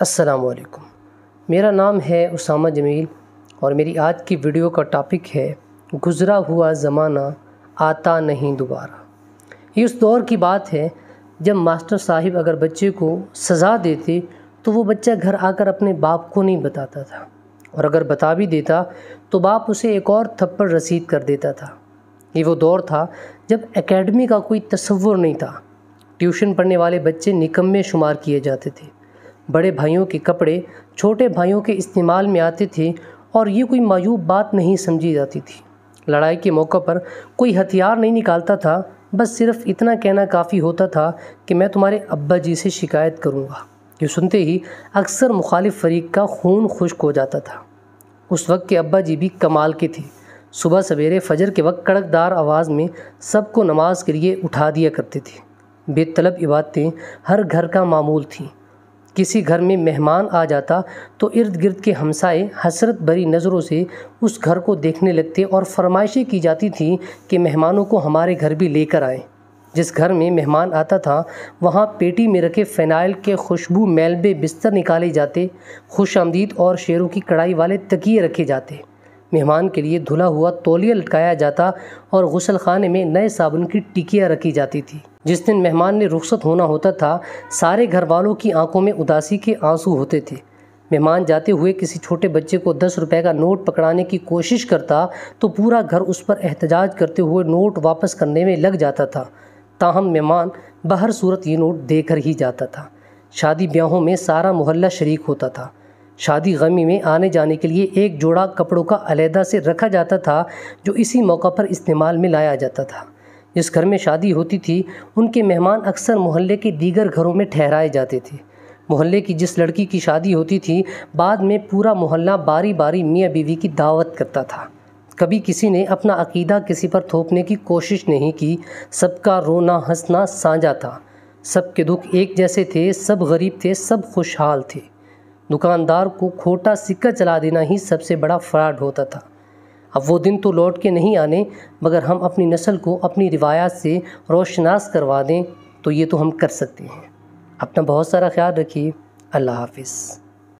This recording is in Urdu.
السلام علیکم، میرا نام ہے اسامہ جمیل اور میری آج کی ویڈیو کا ٹاپک ہے گزرا ہوا زمانہ آتا نہیں دوبارہ۔ یہ اس دور کی بات ہے جب ماسٹر صاحب اگر بچے کو سزا دیتے تو وہ بچہ گھر آ کر اپنے باپ کو نہیں بتاتا تھا، اور اگر بتا بھی دیتا تو باپ اسے ایک اور تھپڑ رسید کر دیتا تھا۔ یہ وہ دور تھا جب اکیڈمی کا کوئی تصور نہیں تھا، ٹیوشن پڑھنے والے بچے نکمے شمار کیے جاتے تھے، بڑے بھائیوں کے کپڑے چھوٹے بھائیوں کے استعمال میں آتے تھے اور یہ کوئی معیوب بات نہیں سمجھی جاتی تھی۔ لڑائی کے موقع پر کوئی ہتھیار نہیں نکالتا تھا، بس صرف اتنا کہنا کافی ہوتا تھا کہ میں تمہارے ابا جی سے شکایت کروں گا۔ یہ سنتے ہی اکثر مخالف فریق کا خون خشک ہو جاتا تھا۔ اس وقت کے ابا جی بھی کمال کے تھے، صبح سویرے فجر کے وقت کڑکدار آواز میں سب کو نماز کے لیے اٹھا دیا کرتے تھے۔ بے طلب عبادتیں ہر گھر کا معمول تھیں۔ کسی گھر میں مہمان آ جاتا تو ارد گرد کے ہمسائے حسرت بھری نظروں سے اس گھر کو دیکھنے لگتے اور فرمائشیں کی جاتی تھیں کہ مہمانوں کو ہمارے گھر بھی لے کر آئیں۔ جس گھر میں مہمان آتا تھا وہاں پیٹی میں رکھے فینائل کے خوشبو میلبے بستر نکالے جاتے، خوش آمدید اور شیروں کی کڑھائی والے تکیے رکھے جاتے، مہمان کے لیے دھلا ہوا تولیہ لٹکایا جاتا اور غسل خانے میں نئے صابن کی ٹکیاں رکھی جاتی تھی۔ جس دن مہمان نے رخصت ہونا ہوتا تھا سارے گھر والوں کی آنکھوں میں اداسی کے آنسو ہوتے تھے۔ مہمان جاتے ہوئے کسی چھوٹے بچے کو 10 روپے کا نوٹ پکڑانے کی کوشش کرتا تو پورا گھر اس پر احتجاج کرتے ہوئے نوٹ واپس کرنے میں لگ جاتا تھا، تاہم مہمان بہر صورت یہ نوٹ دے کر ہی جاتا تھا۔ شادی بیاہوں میں سارا محلہ شریک ہوتا تھا۔ شادی غمی میں آنے جانے کے لیے ایک جوڑا کپڑوں کا علیحدہ سے رکھا جاتا تھا جو اسی موقع پر استعمال میں لایا جاتا تھا۔ جس گھر میں شادی ہوتی تھی ان کے مہمان اکثر محلے کے دیگر گھروں میں ٹھہرائے جاتے تھے۔ محلے کی جس لڑکی کی شادی ہوتی تھی بعد میں پورا محلہ باری باری میاں بیوی کی دعوت کرتا تھا۔ کبھی کسی نے اپنا عقیدہ کسی پر تھوپنے کی کوشش نہیں کی، سب کا رونا ہنسنا سانجا تھا، سب کے دکھ ایک جیسے تھے، سب غریب تھے، سب خوشحال تھے۔ دکاندار کو کھوٹا سکہ چلا دینا ہی سب سے بڑا فراڈ ہوتا تھا۔ اب وہ دن تو لوٹ کے نہیں آنے، مگر ہم اپنی نسل کو اپنی روایات سے روشناس کروا دیں تو یہ تو ہم کر سکتے ہیں۔ اپنا بہت سارا خیال رکھیے۔ اللہ حافظ۔